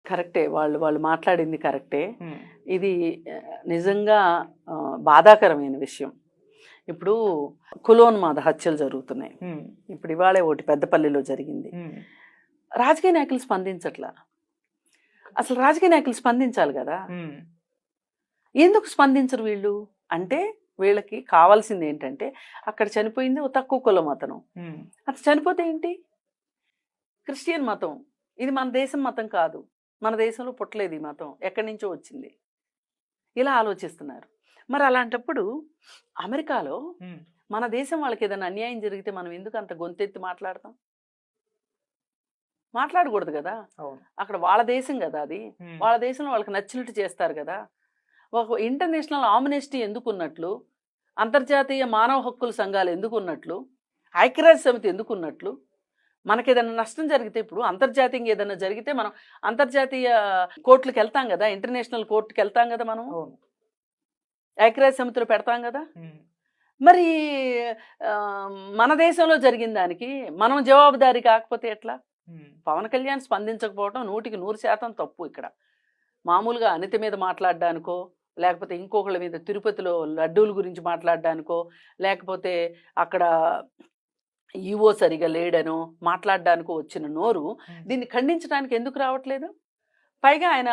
కరెక్టే. వాళ్ళు వాళ్ళు మాట్లాడింది కరెక్టే. ఇది నిజంగా బాధాకరమైన విషయం. ఇప్పుడు కులోన్మాద హత్యలు జరుగుతున్నాయి. ఇప్పుడు ఇవాళే ఒకటి పెద్దపల్లిలో జరిగింది. రాజకీయ నాయకులు స్పందించట్లా. అసలు రాజకీయ నాయకులు స్పందించాలి కదా. ఎందుకు స్పందించరు వీళ్ళు అంటే వీళ్ళకి కావాల్సింది ఏంటంటే అక్కడ చనిపోయింది ఓ తక్కువ కులం అతను. అతను చనిపోతే ఏంటి? క్రిస్టియన్ మతం. ఇది మన దేశం మతం కాదు. మన దేశంలో పుట్టలేదు ఈ మతం, ఎక్కడి నుంచో వచ్చింది. ఇలా ఆలోచిస్తున్నారు. మరి అలాంటప్పుడు అమెరికాలో మన దేశం వాళ్ళకి ఏదైనా అన్యాయం జరిగితే మనం ఎందుకు అంత గొంతెత్తి మాట్లాడతాం? మాట్లాడకూడదు కదా. అక్కడ వాళ్ళ దేశం కదా అది. వాళ్ళ దేశంలో వాళ్ళకి నచ్చినట్టు చేస్తారు కదా. ఒక ఇంటర్నేషనల్ ఆమ్నెస్టీ ఎందుకు ఉన్నట్లు, అంతర్జాతీయ మానవ హక్కుల సంఘాలు ఎందుకు ఉన్నట్లు, ఐక్యరాజ్య సమితి ఎందుకు ఉన్నట్లు, మనకి ఏదైనా నష్టం జరిగితే ఇప్పుడు అంతర్జాతీయంగా ఏదైనా జరిగితే మనం అంతర్జాతీయ కోర్టులకు వెళ్తాం కదా, ఇంటర్నేషనల్ కోర్టుకి వెళ్తాం కదా, మనం ఐక్యరాజ్య సమితిలో పెడతాం కదా. మరి మన దేశంలో జరిగిన దానికి మనం జవాబుదారీ కాకపోతే ఎట్లా? పవన్ కళ్యాణ్ స్పందించకపోవడం 100% తప్పు. ఇక్కడ మామూలుగా అనిత మీద మాట్లాడడానికో, లేకపోతే ఇంకొకళ్ళ మీద తిరుపతిలో లడ్డూల గురించి మాట్లాడడానికో, లేకపోతే అక్కడ ఈవో సరిగా లేడనో మాట్లాడడానికో వచ్చిన నోరు దీన్ని ఖండించడానికి ఎందుకు రావట్లేదు? పైగా ఆయన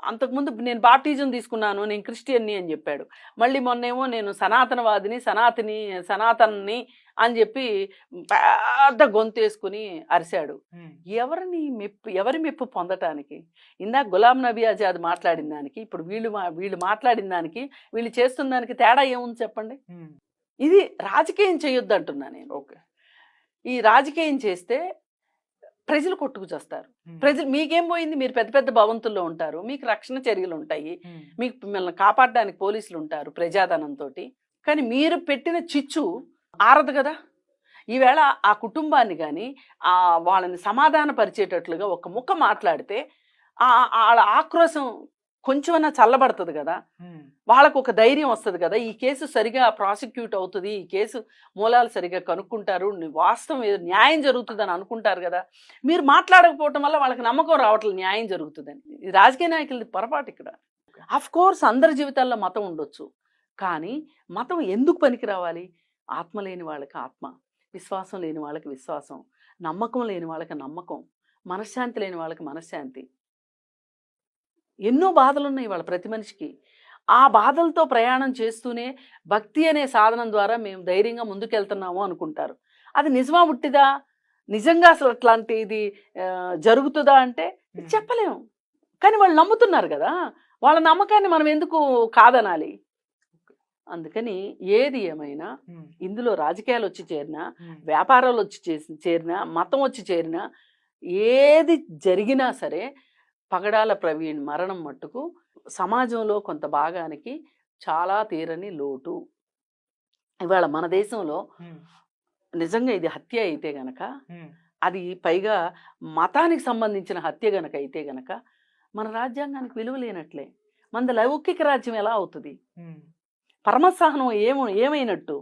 అంతకుముందు నేను బాప్టిజం తీసుకున్నాను, నేను క్రిస్టియన్ని అని చెప్పాడు. మళ్ళీ మొన్నేమో నేను సనాతనవాదిని, సనాతన్ని అని చెప్పి పెద్ద గొంతేసుకుని అరిశాడు. ఎవరి మెప్పు పొందటానికి? ఇందాక గులాం నబీ ఆజాద్ మాట్లాడిన దానికి ఇప్పుడు వీళ్ళు మాట్లాడిన దానికి వీళ్ళు చేస్తున్న దానికి తేడా ఏముంది చెప్పండి? ఇది రాజకీయం చేయొద్దు అంటున్నా నేను. ఓకే, ఈ రాజకీయం చేస్తే ప్రజలు కొట్టుకు చేస్తారు. ప్రజలు మీకేం పోయింది? మీరు పెద్ద పెద్ద భవంతుల్లో ఉంటారు, మీకు రక్షణ చర్యలు ఉంటాయి, మీకు మిమ్మల్ని కాపాడడానికి పోలీసులు ఉంటారు ప్రజాధనంతో. కానీ మీరు పెట్టిన చిచ్చు ఆరదు కదా. ఈవేళ ఆ కుటుంబాన్ని కానీ వాళ్ళని సమాధాన పరిచేటట్లుగా ఒక ముక్క మాట్లాడితే వాళ్ళ ఆక్రోశం కొంచెమన్నా చల్లబడుతుంది కదా, వాళ్ళకు ఒక ధైర్యం వస్తుంది కదా. ఈ కేసు సరిగా ప్రాసిక్యూట్ అవుతుంది, ఈ కేసు మూలాలు సరిగా కనుక్కుంటారు, వాస్తవం న్యాయం జరుగుతుందని అనుకుంటారు కదా. మీరు మాట్లాడకపోవటం వల్ల వాళ్ళకి నమ్మకం రావట్లేదు న్యాయం జరుగుతుందని. ఇది రాజకీయ నాయకులది పొరపాటు. ఇక్కడ అఫ్ కోర్స్ అందరి జీవితాల్లో మతం ఉండొచ్చు, కానీ మతం ఎందుకు పనికి రావాలి? ఆత్మ లేని వాళ్ళకి ఆత్మ, విశ్వాసం లేని వాళ్ళకి విశ్వాసం, నమ్మకం లేని వాళ్ళకి నమ్మకం, మనశ్శాంతి లేని వాళ్ళకి మనశ్శాంతి. ఎన్నో బాధలు ఉన్నాయి వాళ్ళ ప్రతి మనిషికి. ఆ బాధలతో ప్రయాణం చేస్తూనే భక్తి అనే సాధనం ద్వారా మేము ధైర్యంగా ముందుకెళ్తున్నాము అనుకుంటారు. అది నిజమా ఉట్టిదా? నిజంగా అసలు అట్లాంటిది జరుగుతుందా అంటే చెప్పలేము. కానీ వాళ్ళు నమ్ముతున్నారు కదా, వాళ్ళ నమ్మకాన్ని మనం ఎందుకు కాదనాలి? అందుకని ఏది ఏమైనా ఇందులో రాజకీయాలు వచ్చి చేరినా, వ్యాపారాలు వచ్చి చేరినా, మతం వచ్చి చేరినా, ఏది జరిగినా సరే పగడాల ప్రవీణ్ మరణం మట్టుకు సమాజంలో కొంత భాగానికి చాలా తీరని లోటు. ఇవాళ మన దేశంలో నిజంగా ఇది హత్య అయితే గనక, అది పైగా మతానికి సంబంధించిన హత్య గనక అయితే గనక మన రాజ్యాంగానికి విలువ లేనట్లే. మనది లౌకిక రాజ్యం ఎలా అవుతుంది? పరమసహనం ఏమైనట్టు?